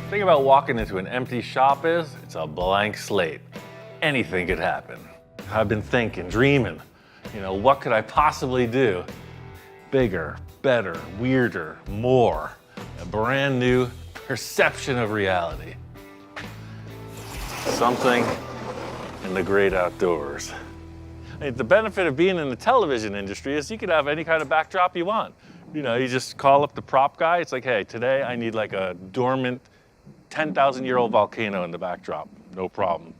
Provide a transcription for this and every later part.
The thing about walking into an empty shop is, it's a blank slate. Anything could happen. I've been thinking, dreaming, what could I possibly do? Bigger, better, weirder, more. A brand new perception of reality. Something in the great outdoors. The benefit of being in the television industry is you could have any kind of backdrop you want. You just call up the prop guy. It's like, hey, today I need like a dormant 10,000-year-old volcano in the backdrop. No problem.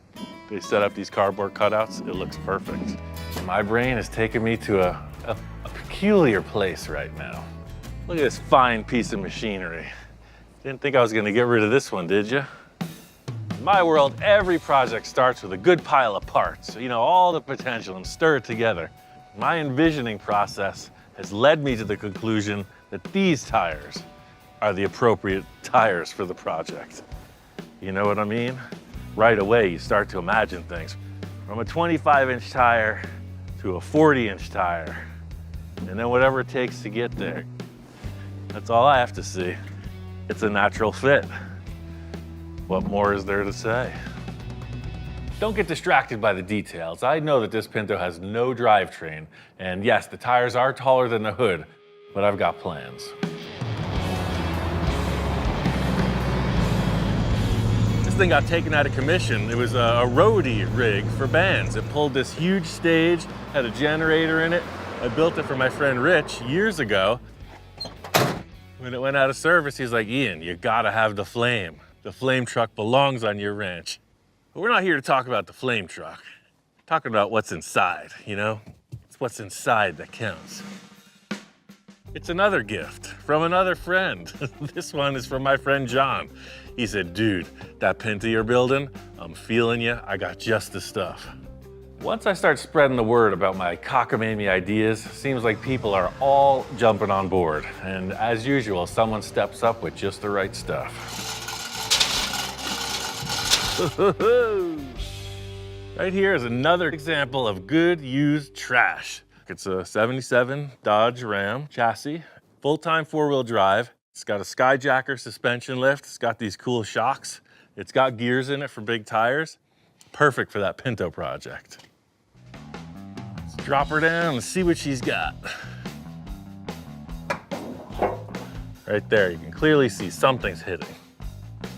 They set up these cardboard cutouts. It looks perfect. My brain is taking me to a peculiar place right now. Look at this fine piece of machinery. Didn't think I was gonna get rid of this one, did you? In my world, every project starts with a good pile of parts, all the potential, and stir it together. My envisioning process has led me to the conclusion that these tires are the appropriate tires for the project. You know what I mean? Right away, you start to imagine things. From a 25-inch tire to a 40-inch tire, and then whatever it takes to get there. That's all I have to see. It's a natural fit. What more is there to say? Don't get distracted by the details. I know that this Pinto has no drivetrain, and yes, the tires are taller than the hood, but I've got plans. This thing got taken out of commission. It was a roadie rig for bands. It pulled this huge stage, had a generator in it. I built it for my friend Rich years ago. When it went out of service, he's like, Ian, you gotta have the flame. The flame truck belongs on your ranch. But we're not here to talk about the flame truck. We're talking about what's inside, It's what's inside that counts. It's another gift from another friend. This one is from my friend John. He said, dude, that Pinto you're building, I'm feeling you. I got just the stuff. Once I start spreading the word about my cockamamie ideas, seems like people are all jumping on board. And as usual, someone steps up with just the right stuff. Right here is another example of good used trash. It's a 77 Dodge Ram chassis, full-time four-wheel drive. It's got a skyjacker suspension lift. It's got these cool shocks. It's got gears in it for big tires. Perfect for that Pinto project. Let's drop her down and see what she's got. Right there, you can clearly see something's hitting.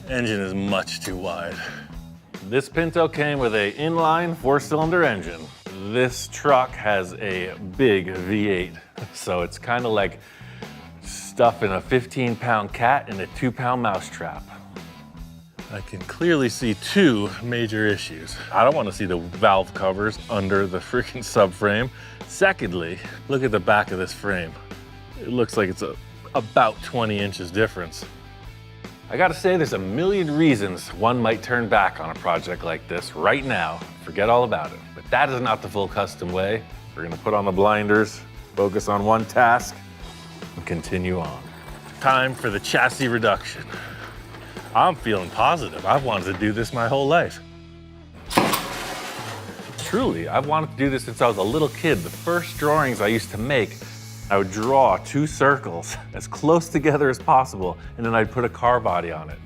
Engine is much too wide. This Pinto came with an inline 4-cylinder engine. This truck has a big V8, so it's kind of like stuffing a 15-pound cat in a 2-pound mousetrap. I can clearly see two major issues. I don't want to see the valve covers under the freaking subframe. Secondly, look at the back of this frame. It looks like it's about 20 inches difference. I gotta say, there's a million reasons one might turn back on a project like this right now, forget all about it. But that is not the full custom way. We're gonna put on the blinders, focus on one task, and continue on. Time for the chassis reduction. I'm feeling positive. I've wanted to do this my whole life. Truly, I've wanted to do this since I was a little kid. The first drawings I used to make, I would draw 2 circles as close together as possible, and then I'd put a car body on it.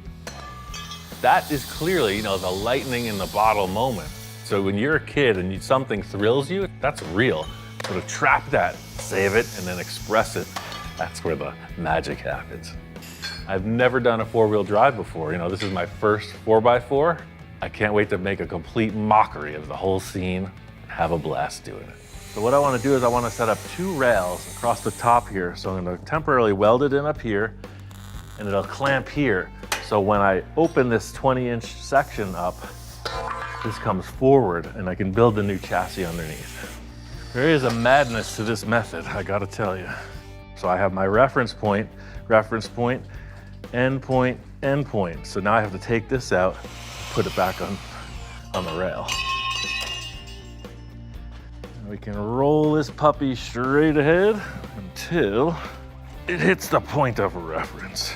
That is clearly, the lightning in the bottle moment. So when you're a kid and something thrills you, that's real. Sort of trap that, save it, and then express it. That's where the magic happens. I've never done a 4-wheel drive before. This is my first 4x4. I can't wait to make a complete mockery of the whole scene and have a blast doing it. So what I want to do is I want to set up 2 rails across the top here. So I'm going to temporarily weld it in up here, and it'll clamp here. So when I open this 20-inch section up, this comes forward and I can build the new chassis underneath. There is a madness to this method, I gotta tell you. So I have my reference point, end point, end point. So now I have to take this out, put it back on the rail. We can roll this puppy straight ahead until it hits the point of reference.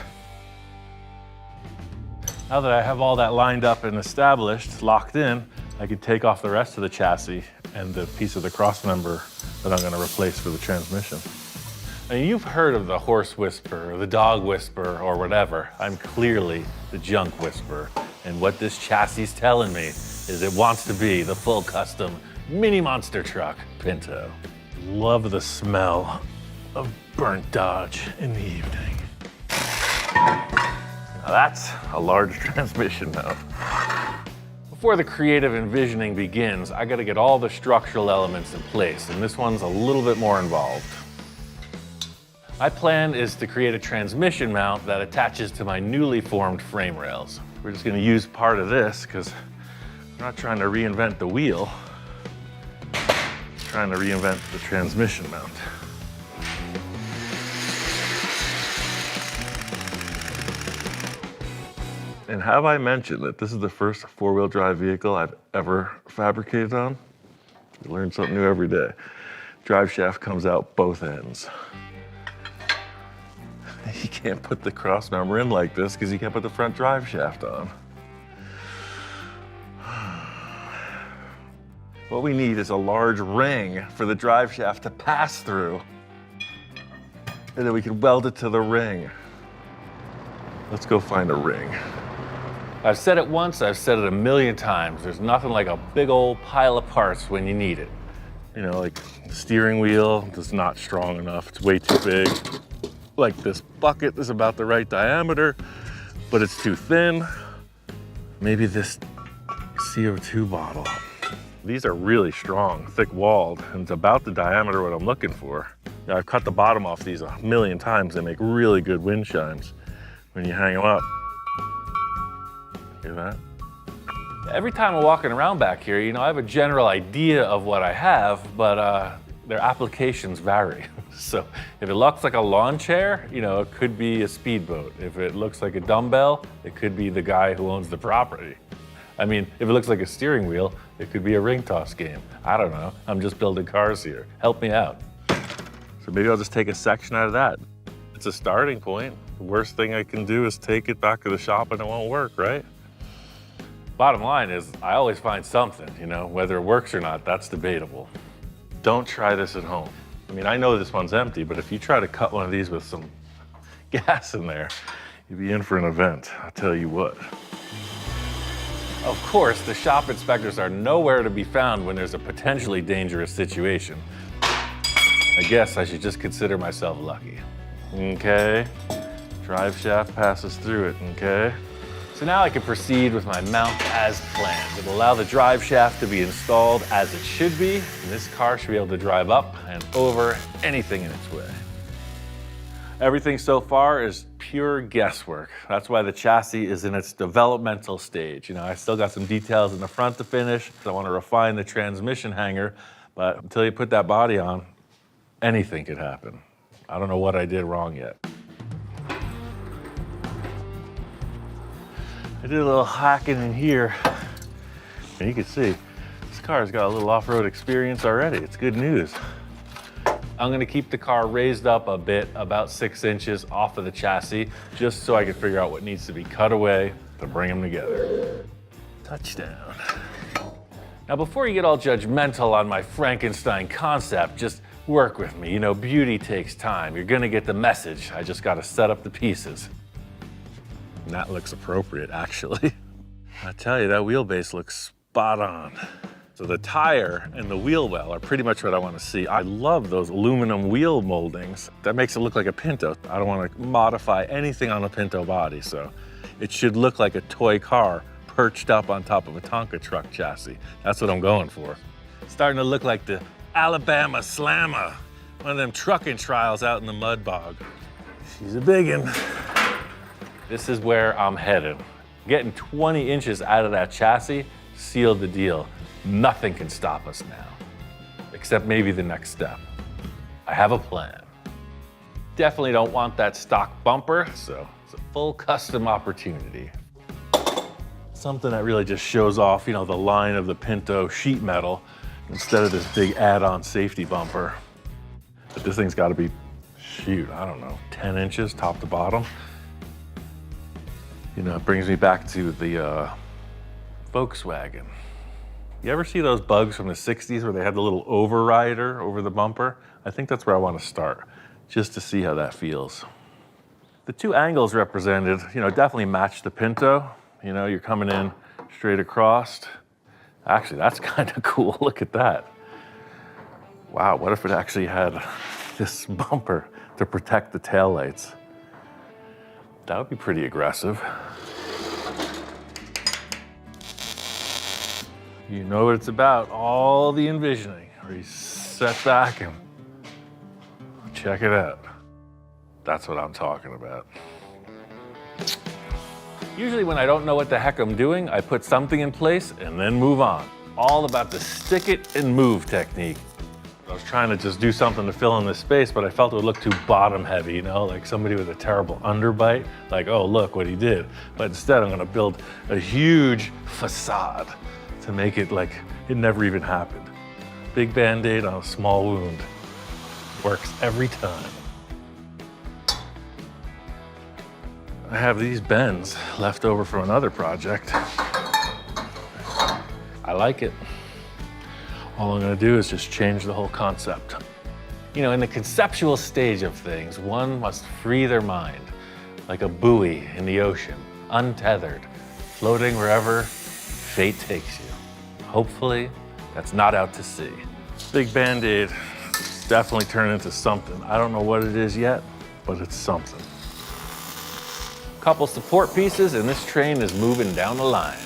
Now that I have all that lined up and established, locked in, I can take off the rest of the chassis and the piece of the cross member that I'm going to replace for the transmission. I mean, you've heard of the horse whisperer, or the dog whisperer, or whatever. I'm clearly the junk whisperer. And what this chassis is telling me is it wants to be the full custom mini monster truck Pinto. Love the smell of burnt Dodge in the evening. Now that's a large transmission mount. Before the creative envisioning begins, I gotta get all the structural elements in place, and this one's a little bit more involved. My plan is to create a transmission mount that attaches to my newly formed frame rails. We're just gonna use part of this because I'm not trying to reinvent the wheel, I'm trying to reinvent the transmission mount. And have I mentioned that this is the first four-wheel drive vehicle I've ever fabricated on? You learn something new every day. Drive shaft comes out both ends. You can't put the cross member in like this because you can't put the front drive shaft on. What we need is a large ring for the drive shaft to pass through. And then we can weld it to the ring. Let's go find a ring. I've said it once, I've said it a million times. There's nothing like a big old pile of parts when you need it. You know, like the steering wheel is not strong enough. It's way too big. Like this bucket is about the right diameter, but it's too thin. Maybe this CO2 bottle. These are really strong, thick walled, and it's about the diameter what I'm looking for. You know, I've cut the bottom off these a million times. They make really good wind chimes when you hang them up. Hear that? Every time I'm walking around back here, you know, I have a general idea of what I have, but their applications vary. So if it looks like a lawn chair, you know, it could be a speedboat. If it looks like a dumbbell, it could be the guy who owns the property. I mean, if it looks like a steering wheel, it could be a ring toss game. I don't know, I'm just building cars here. Help me out. So maybe I'll just take a section out of that. It's a starting point. The worst thing I can do is take it back to the shop and it won't work, right? Bottom line is, I always find something, you know, whether it works or not, that's debatable. Don't try this at home. I mean, I know this one's empty, but if you try to cut one of these with some gas in there, you'd be in for an event, I'll tell you what. Of course, the shop inspectors are nowhere to be found when there's a potentially dangerous situation. I guess I should just consider myself lucky. Okay, drive shaft passes through it, okay? So now I can proceed with my mount as planned. It'll allow the drive shaft to be installed as it should be, and this car should be able to drive up and over anything in its way. Everything so far is pure guesswork. That's why the chassis is in its developmental stage. You know, I still got some details in the front to finish. I want to refine the transmission hanger, but until you put that body on, anything could happen. I don't know what I did wrong yet. I did a little hacking in here, and you can see this car's got a little off-road experience already. It's good news. I'm gonna keep the car raised up a bit, about 6 inches off of the chassis, just so I can figure out what needs to be cut away to bring them together. Touchdown. Now, before you get all judgmental on my Frankenstein concept, just work with me. You know, beauty takes time. You're gonna get the message. I just gotta set up the pieces. And that looks appropriate, actually. I tell you, that wheelbase looks spot on. So the tire and the wheel well are pretty much what I want to see. I love those aluminum wheel moldings. That makes it look like a Pinto. I don't want to modify anything on a Pinto body, so it should look like a toy car perched up on top of a Tonka truck chassis. That's what I'm going for. It's starting to look like the Alabama Slammer, one of them trucking trials out in the mud bog. She's a biggin'. This is where I'm headed. Getting 20 inches out of that chassis sealed the deal. Nothing can stop us now, except maybe the next step. I have a plan. Definitely don't want that stock bumper, so it's a full custom opportunity. Something that really just shows off, you know, the line of the Pinto sheet metal instead of this big add-on safety bumper. But this thing's gotta be, shoot, I don't know, 10 inches top to bottom. You know, it brings me back to the Volkswagen. You ever see those bugs from the 60s where they had the little overrider over the bumper? I think that's where I want to start. just to see how that feels. The two angles represented, definitely match the Pinto. You're coming in straight across. Actually, that's kind of cool. Look at that. Wow, what if it actually had this bumper to protect the taillights? That would be pretty aggressive. You know what it's about, all the envisioning, where you set back and check it out. That's what I'm talking about. Usually when I don't know what the heck I'm doing, I put something in place and then move on. All about the stick it and move technique. I was trying to just do something to fill in this space, but I felt it would look too bottom heavy, like somebody with a terrible underbite, like, oh, look what he did. But instead, I'm gonna build a huge facade to make it like it never even happened. Big Band-Aid on a small wound. Works every time. I have these bends left over from another project. I like it. All I'm gonna do is just change the whole concept. In the conceptual stage of things, one must free their mind, like a buoy in the ocean, untethered, floating wherever fate takes you. Hopefully, that's not out to sea. Big Band-Aid definitely turned into something. I don't know what it is yet, but it's something. Couple support pieces, and this train is moving down the line.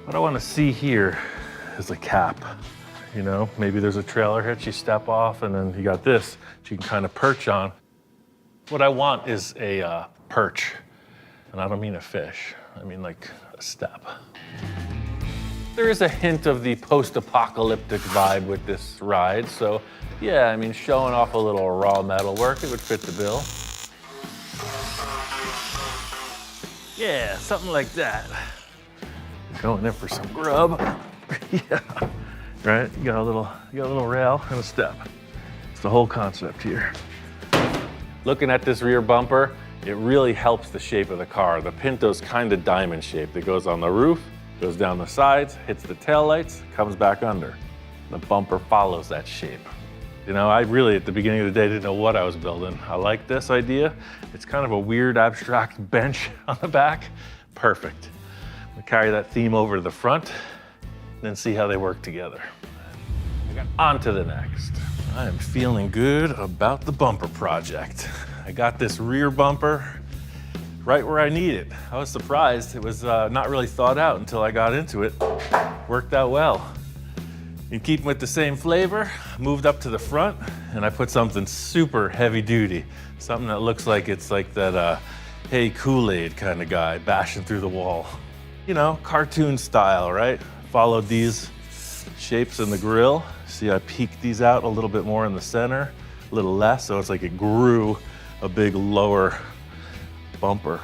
What I want to see here is a cap. Maybe there's a trailer hitch you step off, and then you got this that you can kind of perch on. What I want is a perch, and I don't mean a fish. I mean like a step. There is a hint of the post-apocalyptic vibe with this ride, so yeah, showing off a little raw metal work, it would fit the bill. Yeah, something like that. Going in for some grub. Yeah, right? You got a little rail and a step. It's the whole concept here. Looking at this rear bumper, it really helps the shape of the car. The Pinto's kind of diamond shaped. It goes on the roof, goes down the sides, hits the taillights, comes back under. The bumper follows that shape. I really, at the beginning of the day, didn't know what I was building. I like this idea. It's kind of a weird, abstract bench on the back. Perfect. I'm gonna carry that theme over to the front, and then see how they work together. On to the next. I am feeling good about the bumper project. I got this rear bumper right where I need it. I was surprised. It was not really thought out until I got into it. Worked out well. In keeping with the same flavor, moved up to the front, and I put something super heavy duty. Something that looks like it's like that, hey, Kool-Aid kind of guy bashing through the wall. Cartoon style, right? Followed these shapes in the grill. See, I peeked these out a little bit more in the center, a little less, so it's like it grew a big lower bumper.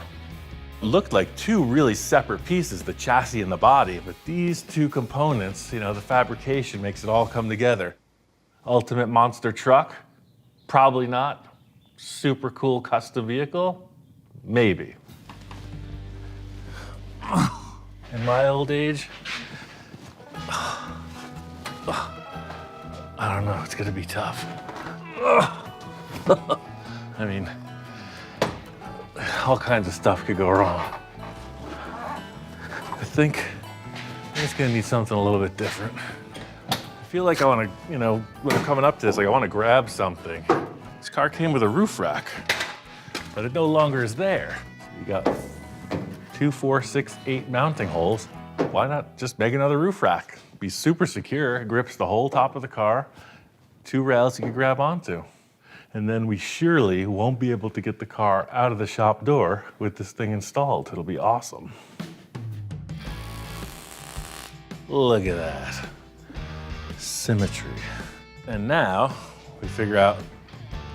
Looked like two really separate pieces, the chassis and the body, but these two components, the fabrication makes it all come together. Ultimate monster truck? Probably not. Super cool custom vehicle? Maybe. In my old age, I don't know, it's gonna be tough. All kinds of stuff could go wrong. I think it's gonna need something a little bit different. I feel like I wanna, when I'm coming up to this, I wanna grab something. This car came with a roof rack, but it no longer is there. You got 2, 4, 6, 8 mounting holes. Why not just make another roof rack? Be super secure, it grips the whole top of the car, 2 rails you can grab onto. And then we surely won't be able to get the car out of the shop door with this thing installed. It'll be awesome. Look at that. Symmetry. And now we figure out,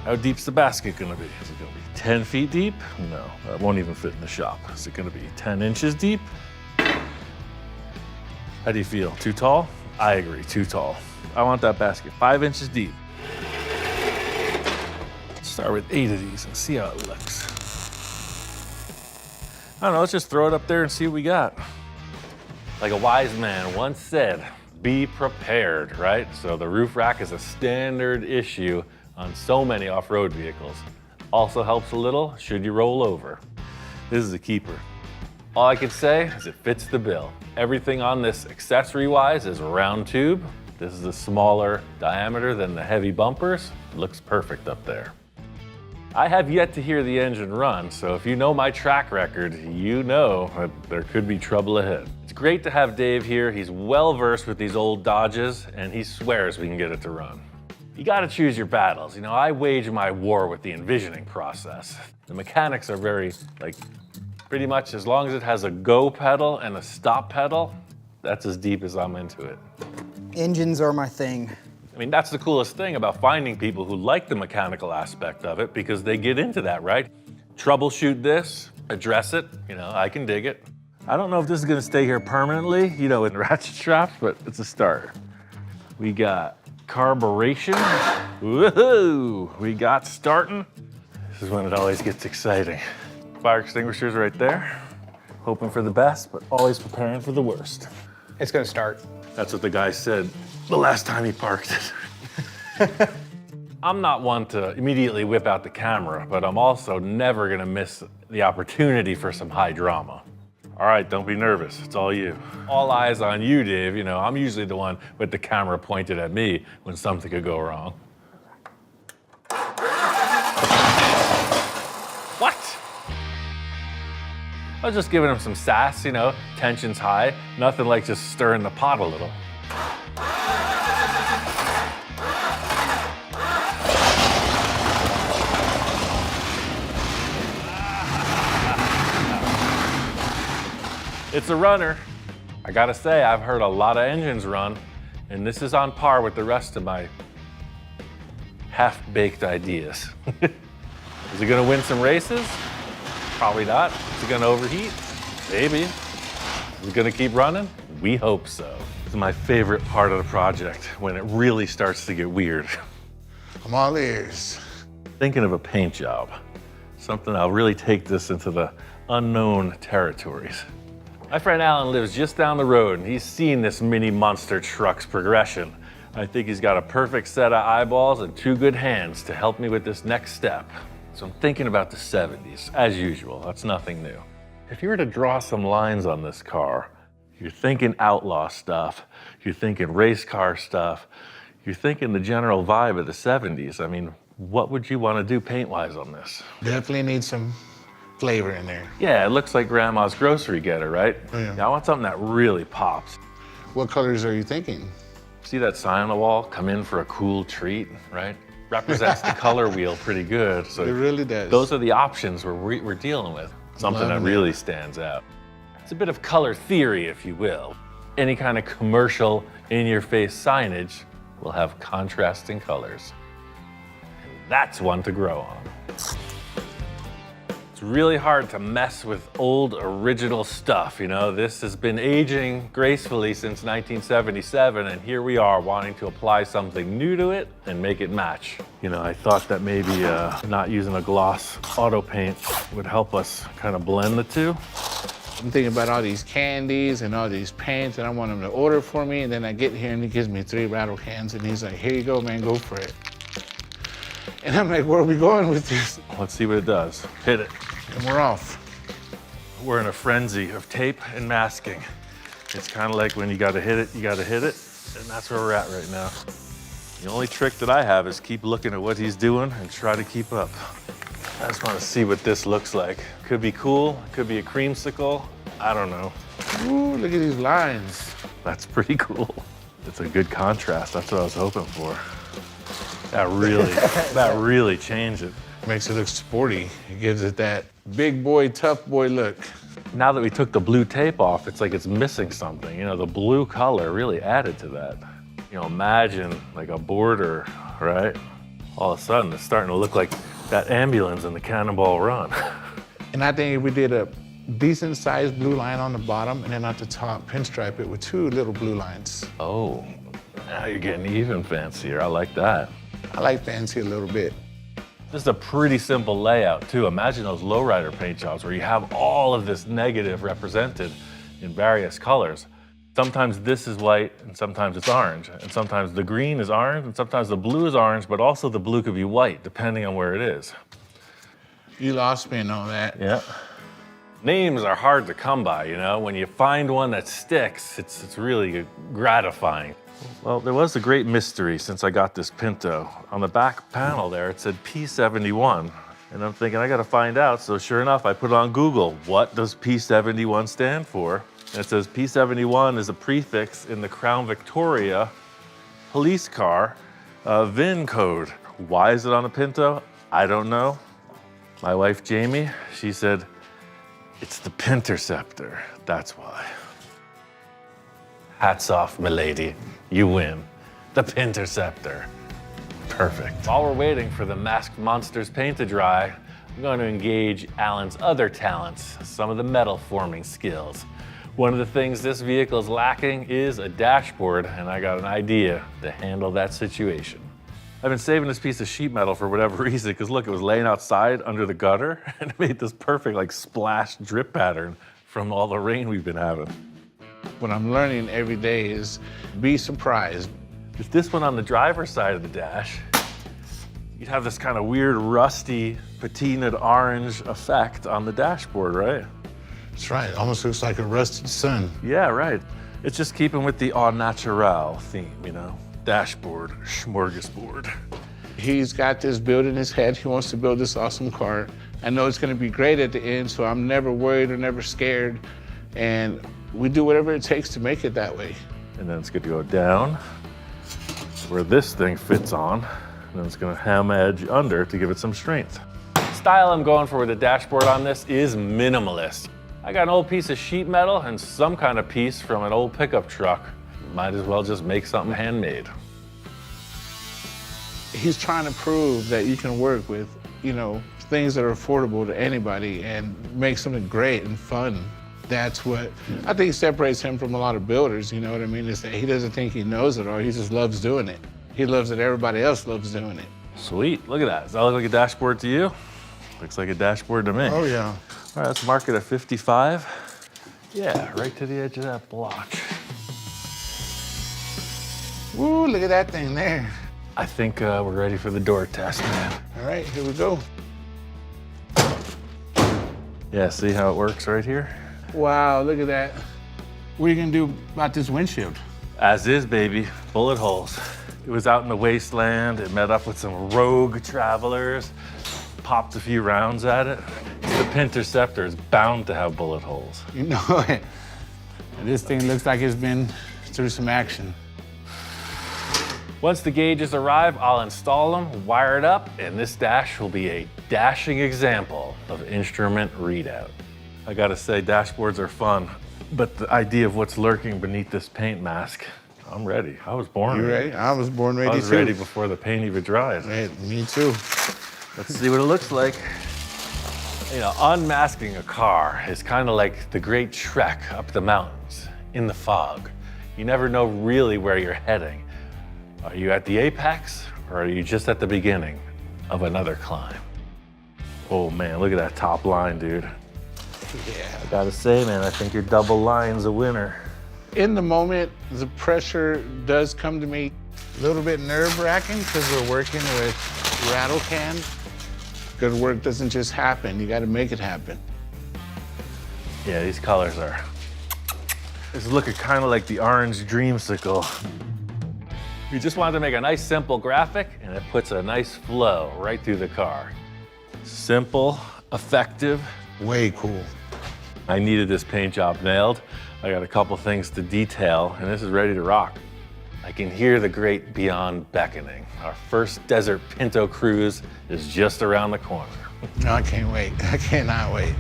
how deep's the basket gonna be? Is it gonna be 10 feet deep? No, that won't even fit in the shop. Is it gonna be 10 inches deep? How do you feel? Too tall? I agree, too tall. I want that basket 5 inches deep. Start with 8 of these and see how it looks. I don't know, let's just throw it up there and see what we got. Like a wise man once said, be prepared, right? So the roof rack is a standard issue on so many off-road vehicles. Also helps a little should you roll over. This is a keeper. All I can say is it fits the bill. Everything on this accessory-wise is round tube. This is a smaller diameter than the heavy bumpers. It looks perfect up there. I have yet to hear the engine run, so if you know my track record, you know that there could be trouble ahead. It's great to have Dave here. He's well-versed with these old Dodges, and he swears we can get it to run. You gotta choose your battles. You know, I wage my war with the envisioning process. The mechanics are very, pretty much as long as it has a go pedal and a stop pedal, that's as deep as I'm into it. Engines are my thing. I mean, that's the coolest thing about finding people who like the mechanical aspect of it, because they get into that, right? Troubleshoot this, address it, you know, I can dig it. I don't know if this is gonna stay here permanently, you know, in ratchet straps, but it's a start. We got carburation. Woohoo! We got starting. This is when it always gets exciting. Fire extinguishers right there. Hoping for the best, but always preparing for the worst. It's gonna start. That's what the guy said the last time he parked it. I'm not one to immediately whip out the camera, but I'm also never gonna miss the opportunity for some high drama. All right, don't be nervous, it's all you. All eyes on you, Dave. You know, I'm usually the one with the camera pointed at me when something could go wrong. What? I was just giving him some sass, you know, tension's high. Nothing like just stirring the pot a little. It's a runner. I gotta say, I've heard a lot of engines run, and this is on par with the rest of my half-baked ideas. Is it gonna win some races? Probably not. Is it gonna overheat? Maybe. Is it gonna keep running? We hope so. This is my favorite part of the project, when it really starts to get weird. I'm all ears. Thinking of a paint job. Something I'll really take this into the unknown territories. My friend Alan lives just down the road, and he's seen this mini monster truck's progression. I think he's got a perfect set of eyeballs and two good hands to help me with this next step. So I'm thinking about the 70s, as usual. That's nothing new. If you were to draw some lines on this car, you're thinking outlaw stuff, you're thinking race car stuff, you're thinking the general vibe of the 70s. I mean, what would you want to do paint-wise on this? Definitely need some flavor in there. Yeah, it looks like Grandma's grocery getter, right? Oh, yeah. Now I want something that really pops. What colors are you thinking? See that sign on the wall? Come in for a cool treat, right? Represents the color wheel pretty good. So It really does. those are the options we're dealing with. Something that really stands out. It's a bit of color theory, if you will. Any kind of commercial, in-your-face signage will have contrasting colors. And that's one to grow on. It's really hard to mess with old original stuff, you know? This has been aging gracefully since 1977, and here we are wanting to apply something new to it and make it match. You know, I thought that maybe not using a gloss auto paint would help us kind of blend the two. I'm thinking about all these candies and all these paints, and I want him to order for me, and then I get here and he gives me 3 rattle cans, and he's like, here you go, man, go for it. And I'm like, where are we going with this? Let's see what it does. Hit it. And we're off. We're in a frenzy of tape and masking. It's kind of like when you gotta hit it, you gotta hit it, and that's where we're at right now. The only trick that I have is keep looking at what he's doing and try to keep up. I just want to see what this looks like. Could be cool, could be a creamsicle, I don't know. Ooh, look at these lines. That's pretty cool. It's a good contrast, that's what I was hoping for. That really changed it. Makes it look sporty. It gives it that big boy, tough boy look. Now that we took the blue tape off, it's like it's missing something. You know, the blue color really added to that. You know, imagine like a border, right? All of a sudden, it's starting to look like that ambulance in the Cannonball Run. And I think if we did a decent sized blue line on the bottom and then at the top, pinstripe it with 2 little blue lines. Oh, now you're getting even fancier. I like that. I like fancy a little bit. This is a pretty simple layout too. Imagine those lowrider paint jobs where you have all of this negative represented in various colors. Sometimes this is white and sometimes it's orange. And sometimes the green is orange and sometimes the blue is orange, but also the blue could be white depending on where it is. You lost me and all that. Yeah. Names are hard to come by, you know? When you find one that sticks, it's really gratifying. Well, there was a great mystery since I got this Pinto. On the back panel there, it said P71. And I'm thinking, I gotta find out. So sure enough, I put it on Google. What does P71 stand for? And it says P71 is a prefix in the Crown Victoria police car VIN code. Why is it on a Pinto? I don't know. My wife, Jamie, she said, it's the Pinterceptor, that's why. Hats off, milady, you win. The Pinterceptor. Perfect. While we're waiting for the Masked Monsters paint to dry, I'm going to engage Alan's other talents, some of the metal forming skills. One of the things this vehicle is lacking is a dashboard, and I got an idea to handle that situation. I've been saving this piece of sheet metal for whatever reason, because look, it was laying outside under the gutter, and it made this perfect like splash drip pattern from all the rain we've been having. What I'm learning every day is be surprised. If this went on the driver's side of the dash, you'd have this kind of weird rusty patinaed orange effect on the dashboard, right? That's right, almost looks like a rusted sun. Yeah, right. It's just keeping with the au naturel theme, you know? Dashboard, smorgasbord. He's got this build in his head. He wants to build this awesome car. I know it's gonna be great at the end, so I'm never worried or never scared. And we do whatever it takes to make it that way. And then it's gonna go down where this thing fits on. And then it's gonna hem edge under to give it some strength. Style I'm going for with the dashboard on this is minimalist. I got an old piece of sheet metal and some kind of piece from an old pickup truck. Might as well just make something handmade. He's trying to prove that you can work with, you know, things that are affordable to anybody and make something great and fun. That's what I think separates him from a lot of builders, you know what I mean? Is that he doesn't think he knows it all, he just loves doing it. He loves that everybody else loves doing it. Sweet, look at that. Does that look like a dashboard to you? Looks like a dashboard to me. Oh yeah. All right, let's mark it at 55. Yeah, right to the edge of that block. Woo, look at that thing there. I think we're ready for the door test, man. All right, here we go. Yeah, see how it works right here? Wow, look at that. What are you gonna do about this windshield? As is, baby, bullet holes. It was out in the wasteland, it met up with some rogue travelers, popped a few rounds at it. The Pinterceptor is bound to have bullet holes. You know it. This thing looks like it's been through some action. Once the gauges arrive, I'll install them, wire it up, and this dash will be a dashing example of instrument readout. I gotta say, dashboards are fun, but the idea of what's lurking beneath this paint mask, I'm ready. I was born You ready? I was born ready too. I was ready before the paint even dried. Hey, me too. Let's see what it looks like. You know, unmasking a car is kind of like the great trek up the mountains in the fog. You never know really where you're heading. Are you at the apex or are you just at the beginning of another climb? Oh man, look at that top line, dude. Yeah. I gotta say, man, I think your double line's a winner. In the moment, the pressure does come to me a little bit nerve-wracking because we're working with rattle cans. Good work doesn't just happen, you gotta make it happen. Yeah, these colors are, it's looking kind of like the orange dreamsicle. We just wanted to make a nice simple graphic and it puts a nice flow right through the car. Simple, effective. Way cool. I needed this paint job nailed. I got a couple things to detail and this is ready to rock. I can hear the great beyond beckoning. Our first desert Pinto cruise is just around the corner. No, I can't wait. I cannot wait.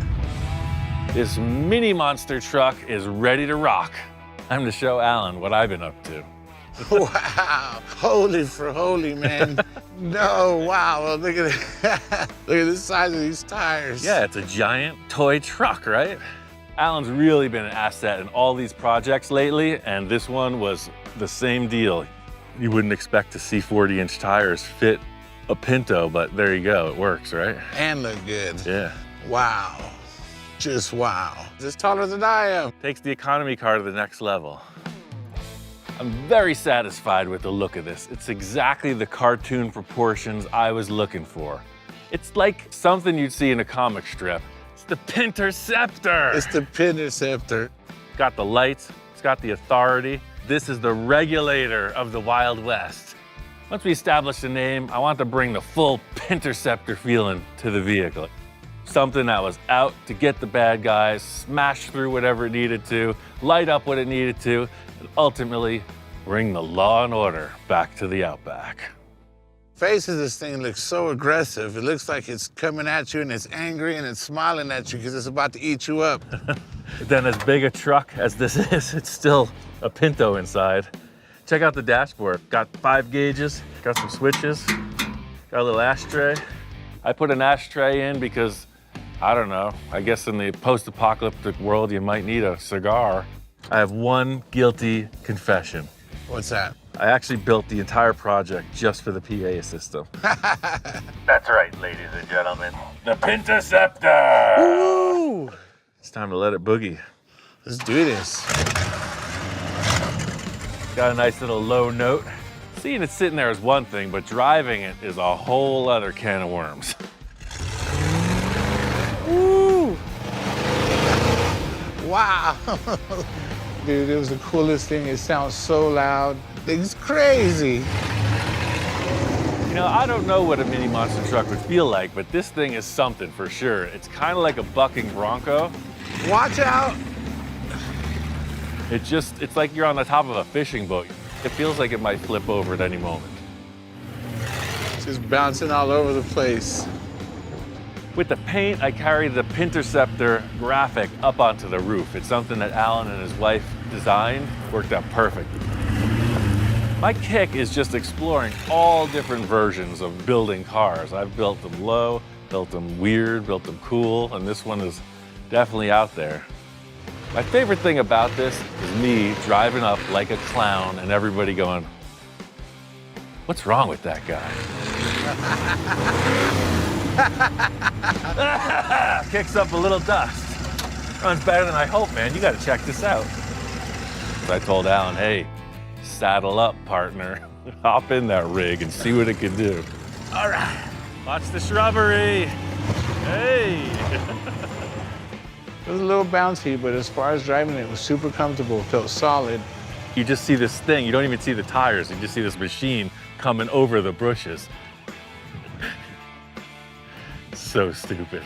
This mini monster truck is ready to rock. Time to show Alan what I've been up to. Wow, holy for holy, man. No, wow, well, look at it. Look at the size of these tires. Yeah, it's a giant toy truck, right? Alan's really been an asset in all these projects lately, and this one was the same deal. You wouldn't expect to see 40-inch tires fit a Pinto, but there you go, it works, right? And look good. Yeah. Wow, just wow. It's taller than I am. Takes the economy car to the next level. I'm very satisfied with the look of this. It's exactly the cartoon proportions I was looking for. It's like something you'd see in a comic strip. It's the Pinterceptor. It's the Pinterceptor. It's got the lights, it's got the authority. This is the regulator of the Wild West. Once we establish the name, I want to bring the full Pinterceptor feeling to the vehicle. Something that was out to get the bad guys, smash through whatever it needed to, light up what it needed to, and ultimately bring the law and order back to the Outback. Face of this thing looks so aggressive. It looks like it's coming at you and it's angry and it's smiling at you because it's about to eat you up. Then as big a truck as this is, it's still a Pinto inside. Check out the dashboard. Got 5 gauges, got some switches, got a little ashtray. I put an ashtray in because, I don't know, I guess in the post-apocalyptic world, you might need a cigar. I have one guilty confession. What's that? I actually built the entire project just for the PA system. That's right, ladies and gentlemen. The Pinterceptor! Woo! It's time to let it boogie. Let's do this. Got a nice little low note. Seeing it sitting there is one thing, but driving it is a whole other can of worms. Woo! Wow! Dude, it was the coolest thing. It sounds so loud. It's crazy. You know, I don't know what a mini monster truck would feel like, but this thing is something for sure. It's kind of like a bucking bronco. Watch out! It's like you're on the top of a fishing boat. It feels like it might flip over at any moment. It's just bouncing all over the place. With the paint, I carried the Pinterceptor graphic up onto the roof. It's something that Alan and his wife designed. Worked out perfect. My kick is just exploring all different versions of building cars. I've built them low, built them weird, built them cool, and this one is definitely out there. My favorite thing about this is me driving up like a clown and everybody going, "What's wrong with that guy?" Kicks up a little dust. Runs better than I hoped, man. You gotta check this out. So I told Alan, hey, saddle up, partner. Hop in that rig and see what it can do. All right, watch the shrubbery. Hey. It was a little bouncy, but as far as driving it was super comfortable, felt solid. You just see this thing, you don't even see the tires, you just see this machine coming over the bushes. So stupid.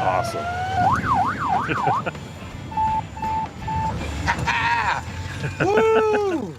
Awesome. Woo!